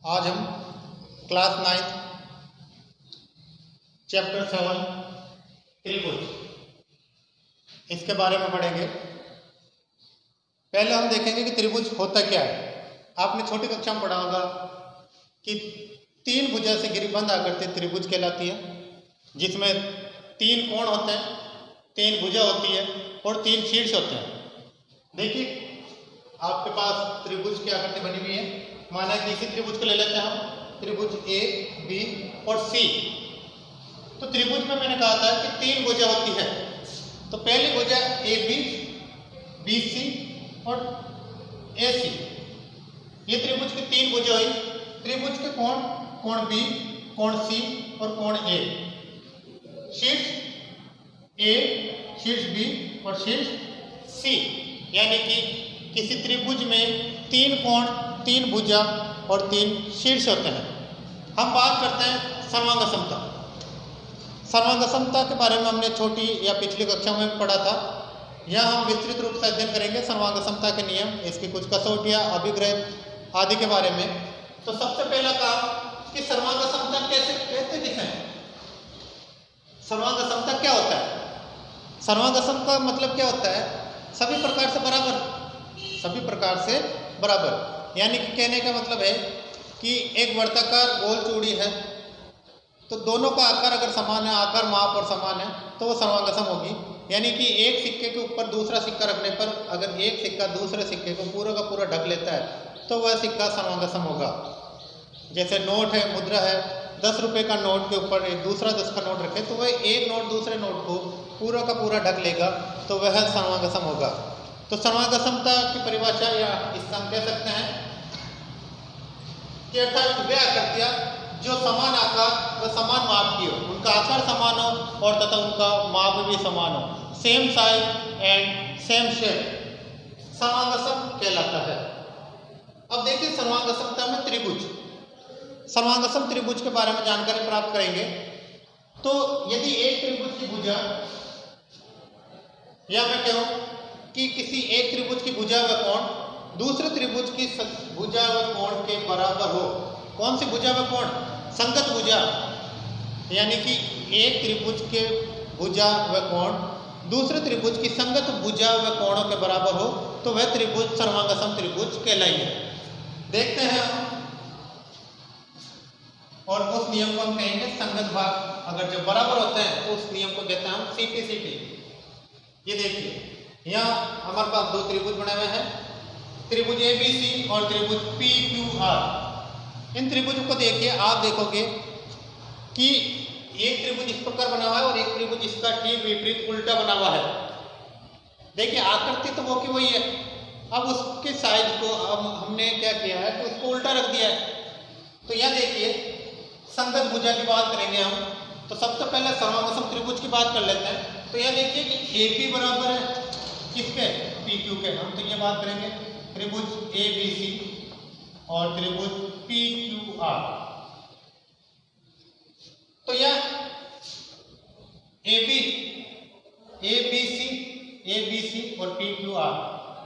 आज हम class 9 chapter 7 त्रिभुज इसके बारे में पढ़ेंगे। पहले हम देखेंगे कि त्रिभुज होता क्या है। आपने छोटी कक्षा में पढ़ा होगा कि तीन भुजा से गिरिबंध आकृति त्रिभुज कहलाती है, जिसमें तीन कोण होते हैं, तीन भुजा होती है और तीन शीर्ष होते हैं। देखिए आपके पास त्रिभुज की आकृति बनी हुई है। माना कि इसी त्रिभुज को ले लेते हैं हम, त्रिभुज ए बी और सी। तो त्रिभुज में मैंने कहा था कि तीन भुजा होती है। तो पहली भुजा ए बी सी और ए सी, ये त्रिभुज की तीन भुजा हुई। त्रिभुज के कोण, कोण बी, कोण सी और कोण ए। शीर्ष ए, शीर्ष बी और शीर्ष सी, यानी कि किसी त्रिभुज में तीन कोण, तीन भुजा और तीन शीर्ष होते हैं। हम बात करते हैं सर्वांग समता। सर्वांग समता के बारे में हमने छोटी या पिछली कक्षा में पढ़ा था। यहाँ हम विस्तृत रूप से अध्ययन करेंगे सर्वांग समता के नियम, इसकी कुछ कसौटियाँ, अभिग्रह आदि के बारे में। तो सबसे पहला काम कि सर्वांग समता कैसे कहते किसे हैं। सर्वांग समता क्या होता है? सर्वांग समता मतलब क्या होता है? सभी प्रकार से बराबर, सभी प्रकार से बराबर। यानी कि कहने का मतलब है कि एक वर्ताकार गोल चूड़ी है, तो दोनों का आकार अगर समान है, आकार माप और समान है, तो वो सर्वांगसम होगी। यानी कि एक सिक्के के ऊपर दूसरा सिक्का रखने पर अगर एक सिक्का दूसरे सिक्के को पूरा का पूरा ढक लेता है तो वह सिक्का सर्वांगसम होगा। जैसे नोट है, मुद्रा है, 10 रुपये का नोट के ऊपर एक दूसरा 10 का नोट रखे तो वह एक नोट दूसरे नोट को पूरा का पूरा ढक लेगा, तो वह सर्वांगसम होगा। तो सर्वांगसमता की परिभाषा या इसका हम कह सकते हैं कि अर्थात वे आकृतियाँ जो समान आकार व समान माप की हो, उनका आकार समान हो और तथा उनका माप भी समान हो, same size and same shape, सर्वांगसम कहलाता है। अब देखिए सर्वांगसमता में त्रिभुज, सर्वांगसम त्रिभुज के बारे में जानकारी प्राप्त करेंगे। तो यदि एक त्रिभुज की भुजा, या मैं कहूँ कि किसी एक त्रिभुज की भुजा व कोण दूसरे त्रिभुज की भुजा व कोण के बराबर हो। कौन सी भुजा व कोण? संगत भुजा। यानी कि एक त्रिभुज के भुजा व कोण दूसरे त्रिभुज की संगत भुजा व कोणों के बराबर हो, तो वह त्रिभुज सर्वांगसम त्रिभुज कहलाएगी। देखते हैं और उस नियम को हम कहेंगे संगत भाग। अगर जब बराबर होते हैं तो उस नियम को कहते हैं हम सीपी। ये देखिए यहाँ हमारे पास दो त्रिभुज बने हुए हैं, त्रिभुज ए बी सी और त्रिभुज पी क्यू आर। इन त्रिभुजों को देखिए, आप देखोगे कि एक त्रिभुज इस प्रकार बना हुआ है और एक त्रिभुज इसका ठीक विपरीत उल्टा बना हुआ है। देखिए आकृति तो वो की वही है, अब उसके साइड को हमने क्या किया है कि उसको उल्टा रख दिया है। तो यह देखिए संगत भुजा की बात करेंगे हम, तो सबसे पहले सर्वांगसम त्रिभुज की बात कर लेते हैं। तो यह देखिए कि ए पी बराबर है किसके? पी क्यू के। हम तो ये बात करेंगे त्रिभुज ए बी सी और त्रिभुज पी क्यू आर। तो यह ए बी सी और पी क्यू आर,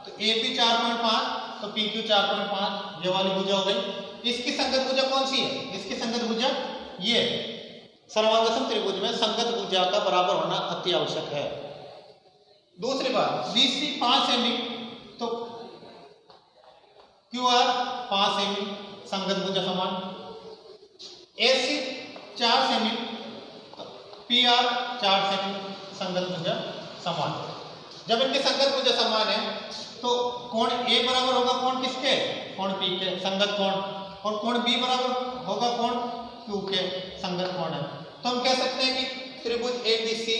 तो ए बी 4.5 तो पी क्यू 4.5, ये वाली भुजा हो गई। इसकी संगत भुजा कौन सी है? इसकी संगत भुजा ये। सर्वांगसम त्रिभुज में संगत भुजा का बराबर होना अति आवश्यक है। दूसरी बात, बी सी 5 सेमी तो क्यू आर 5 सेमी, संगत भुजा समान। ए सी 4 सेमी तो पी आर 4 सेमी, संगत भुजा समान। जब इनके संगत भुजा समान है तो कोण ए बराबर होगा कोण किसके? कोण पी के, संगत कोण। और कोण बी बराबर होगा कोण क्यू के, संगत कोण है। तो हम कह सकते हैं कि त्रिभुज ए बी सी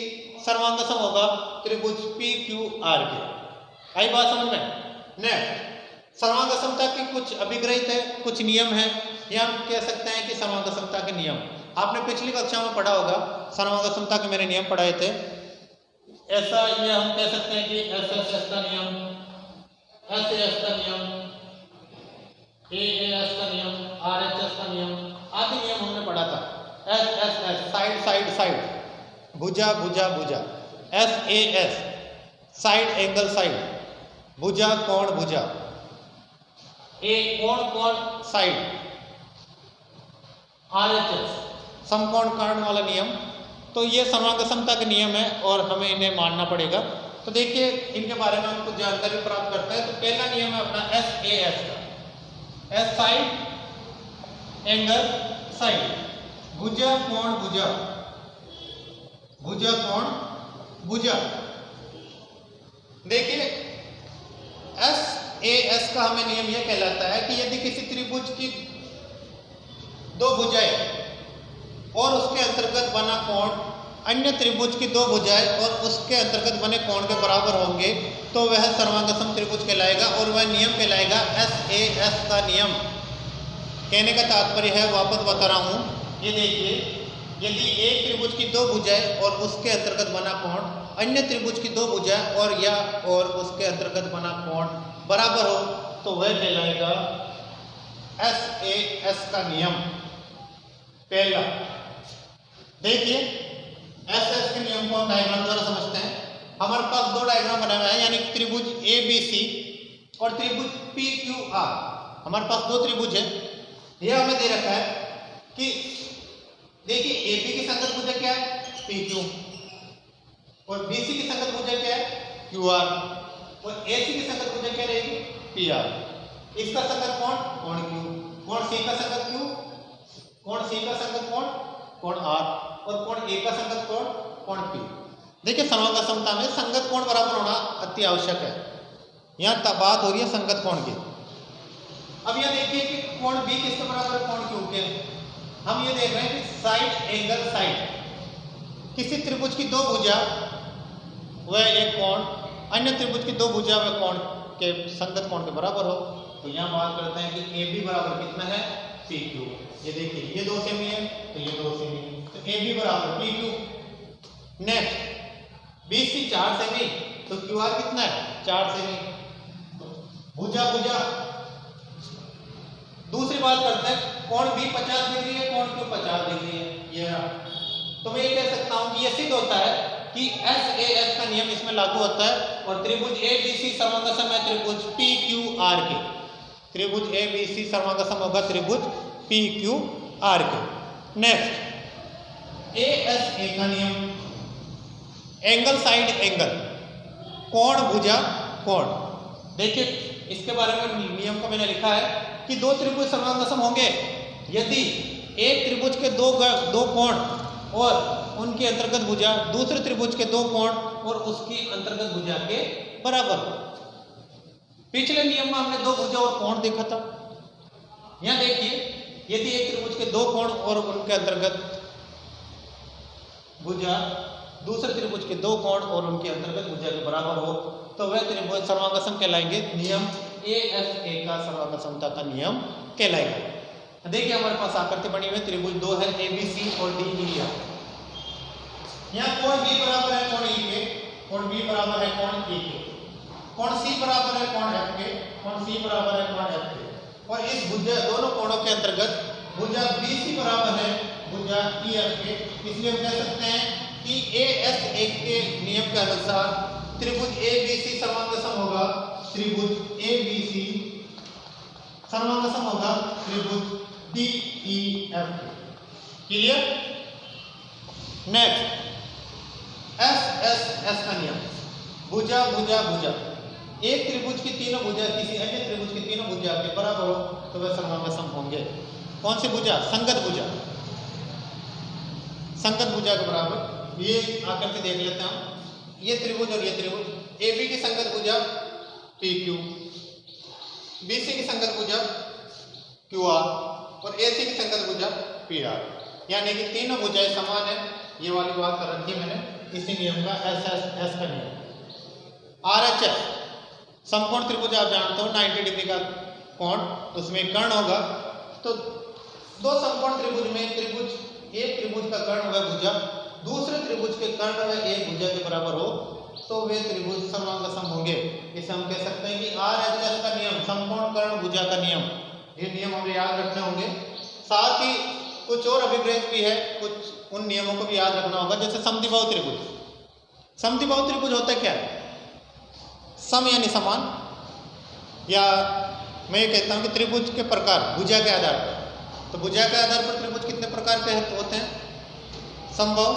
सर्वांगसम होगा त्रिभुज पी क्यू आर के। आई बात समझ में? नेक्स्ट, सर्वांगसमता की कुछ अभिग्रहित है, कुछ नियम है, या हम कह सकते हैं कि सर्वांगसमता के नियम। आपने पिछली कक्षा में पढ़ा होगा, सर्वांगसमता के मैंने नियम पढ़ाए थे। ऐसा ये हम कह सकते हैं कि एस का नियम, एस का नियम, एस का नियम, RHS का नियम आदि नियम हमने पढ़ा था। एस साइड साइड साइड, भुजा भुजा भुजा, SAS साइड एंगल साइड, भुजा कोण भुजा, ए कोण कोण साइड, RHS समकोण कर्ण वाला नियम। तो ये सर्वांग समता के नियम है और हमें इन्हें मानना पड़ेगा। तो देखिए इनके बारे में हम कुछ जानकारी प्राप्त करते हैं। तो पहला नियम है अपना SAS का, S साइड एंगल साइड, भुजा कोण भुजा, भुजा कोण भुजा। देखिए SAS का हमें नियम यह कहलाता है कि यदि किसी त्रिभुज की दो भुजाएं और उसके अंतर्गत बना कोण अन्य त्रिभुज की दो भुजाएं और उसके अंतर्गत बने कोण के बराबर होंगे तो वह सर्वांगसम त्रिभुज कहलाएगा और वह नियम कहलाएगा SAS का नियम। कहने का तात्पर्य है, वापस बता रहा हूँ, ये देखिए यदि एक त्रिभुज की दो भुजाएं और उसके अंतर्गत बना कोण अन्य त्रिभुज की दो भुजाएं और उसके अंतर्गत बना कोण बराबर हो तो वह कहलाएगा SAS का नियम। पहला देखिए SS के नियम को हम डायग्राम द्वारा समझते हैं। हमारे पास दो डायग्राम बना हुआ है, यानी त्रिभुज ABC और त्रिभुज PQR। हमारे पास दो त्रिभुज है। यह हमें दे रखा है कि देखिए AB की संगत भुजा क्या है, PQ, और BC की संगत भुजा क्या है, QR, और AC की संगत भुजा क्या रहेगी, PR। इसका संगत कोण कोण Q, कोण C का संगत Q, कोण C का संगत कोण कोण R, और कोण A का संगत कोण कोण P। देखिए सर्वांग समता में संगत कोण बराबर होना अति आवश्यक है। यहाँ बात हो रही है संगत कोण की। अब यह देखिए कि कोण B किसके बराबर है, कोण Q के। हम ये देख रहे हैं कि साइड एंगल साइड, किसी त्रिभुज की दो भुजा वह एक कोण अन्य त्रिभुज की दो भुजा वह कोण के संगत कोण के बराबर हो। तो यहाँ बात करते हैं कि AB बराबर कितना है, PQ। ये देखिए ये दो सेमी है तो ये दो सेमी, तो AB बराबर PQ। नेक्स्ट BC 4 सेमी तो QR कितना है, 4 सेमी, भुजा भुजा। दूसरी बात करते हैं, कोण B 50 डिग्री है, कोण Q 50 डिग्री है। ये तो मैं ये कह सकता हूं कि यह सिद्ध होता है कि SAS का नियम इसमें लागू होता है और त्रिभुज ABC सर्वांगसम है त्रिभुज PQR के। त्रिभुज ABC सर्वांगसम होगा त्रिभुज PQR के। नेक्स्ट ASA का नियम, एंगल साइड एंगल, कोण भुजा कोण। देखिए इसके बारे में नियम को मैंने लिखा है कि दो त्रिभुज सर्वांगसम होंगे यदि एक त्रिभुज के दो कोण और उनके अंतर्गत भुजा दूसरे त्रिभुज के दो कोण और उसकी अंतर्गत भुजा के बराबर। पिछले नियम में हमने दो भुजा और कोण देखा था। यहाँ देखिए यदि एक त्रिभुज के दो कोण और उनके अंतर्गत भुजा दूसरे त्रिभुज के दो कोण और उनके अंतर्गत भुजा के बराबर हो तो वह त्रिभुज सर्वांगसम कहलाएंगे। नियम ASA का सर्वांगसमता का नियम कहलाएगा। देखिए हमारे पास आकृति बनी हुई त्रिभुज दो है ABC और DEF। यहाँ कोण B बराबर है कोण E के, कोण B बराबर है कोण E के, कोण C बराबर है कोण F के, कोण C बराबर है कोण F के, और इस भुजा दोनों कोणों के अंतर्गत भुजा BC बराबर है भुजा EF के। इसलिए हम कह सकते हैं कि ASA के नियम के अनुसार त्रिभुज ABC सर्वांगसम होगा त्रिभुज ABC सर्वांगसम होगा त्रिभुज DEF। क्लियर? नेक्स्ट SSS का नियम, भुजा भुजा भुजा। एक त्रिभुज की तीनों भुजा किसी अन्य त्रिभुज की तीनों भुजा के बराबर हो तो वह सर्वांगसम होंगे। कौन सी भुजा? संगत भुजा, संगत भुजा के बराबर। ये आकृति देख लेते हैं हम। ये त्रिभुज और ये त्रिभुज, AB की संगत भुजा PQ, BC की संगत भुजा QR और AC की संगत भुजा PR, यानी कि तीनों भुजाएं समान है। ये वाली बात कर रखी है मैंने, इसी नियम का SSS का नियम। RHS समकोण त्रिभुज आप जानते हो 90 डिग्री का कोण, उसमें कर्ण होगा। तो दो समकोण त्रिभुज में त्रिभुज एक त्रिभुज का कर्ण वह भुजा दूसरे त्रिभुज के कर्ण वह एक भुजा के बराबर हो तो वे त्रिभुज सर्वांगसम होंगे। इसे हम कह सकते हैं कि RHS का नियम, समकोण कर्ण भुजा का नियम। ये नियम हमें याद रखने होंगे। साथ ही कुछ और अभिप्रेत भी है, कुछ उन नियमों को भी याद रखना होगा। जैसे समद्विबाहु त्रिभुज, समद्विबाहु त्रिभुज होता क्या है? सम यानी समान, या मैं ये कहता हूँ कि त्रिभुज के प्रकार भुजा के आधार पर। तो भुजा के आधार पर त्रिभुज कितने प्रकार के होते हैं? समबाहु,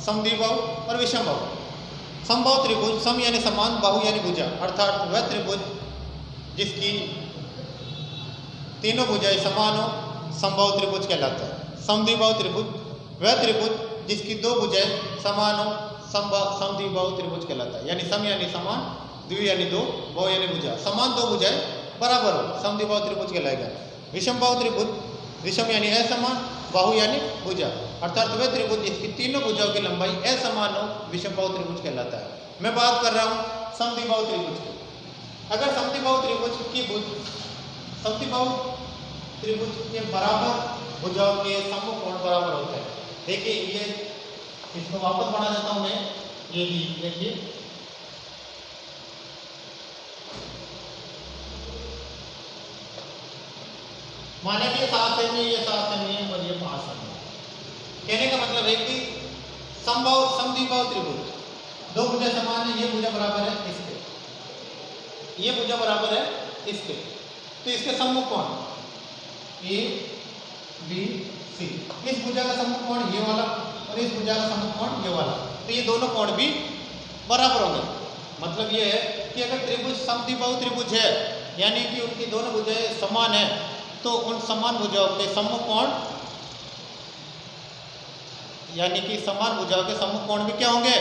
समद्विबाहु और विषमबाहु। समबाहु त्रिभुज, सम यानी समान, बाहु यानी भुजा, अर्थात वह त्रिभुज जिसकी तीनों भुजाएं समान हो, समबाहु त्रिभुज कहलाता है। समद्विबाहु त्रिभुज, वह त्रिभुज जिसकी दो भुजाएं समान हो, समद्विबाहु त्रिभुज कहलाता है। यानी सम यानी समान, द्वि यानी दो, बाहु यानी भुजा, समान दो भुजाएं बराबर हो, समद्विबाहु त्रिभुज कहलाएगा। विषमबाहु त्रिभुज, विषम यानी असमान, बाहु यानी भुजा, अर्थात वह त्रिभुज जिसकी तीनों भुजाओं की लंबाई असमान हो, विषमबाहु त्रिभुज कहलाता है। मैं बात कर रहा हूँ समद्विबाहु त्रिभुज की। अगर समद्विबाहु त्रिभुज की समद्विबाहु त्रिभुज के बराबर भुजाओं के समकोण बराबर होते हैं। देखिए ये, इसको वापस बढ़ा देता हूं मैं, ये भी देखिए, माने कि 7 सेमी, ये 7 सेमी है और ये 5 सेमी। कहने का मतलब है कि समद्विबाहु त्रिभुज, दो भुजा समान है, ये भुजा बराबर है इसके, ये भुजा बराबर है इसके, तो इसके सम्मुख कोण ए बी सी, इस भुजा का सम्मुख कोण ये वाला और इस भुजा का सम्मुख कोण ये वाला, तो ये दोनों कोण भी बराबर होंगे। मतलब ये है कि अगर त्रिभुज समद्विबाहु त्रिभुज है, यानी कि उनकी दोनों भुजाएं समान है, तो उन समान भुजाओं के सम्मुख कोण, यानी कि समान भुजाओं के सम्मुख कोण भी क्या होंगे?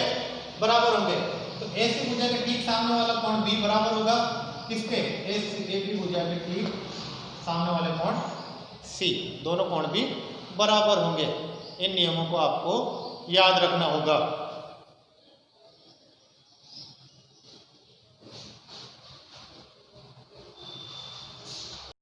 बराबर होंगे। तो ऐसी भुजा के ठीक सामने वाला कोण भी बराबर होगा किसके? ए बी भुजा के ठीक सामने वाले कोण सी, दोनों कोण भी बराबर होंगे। इन नियमों को आपको याद रखना होगा।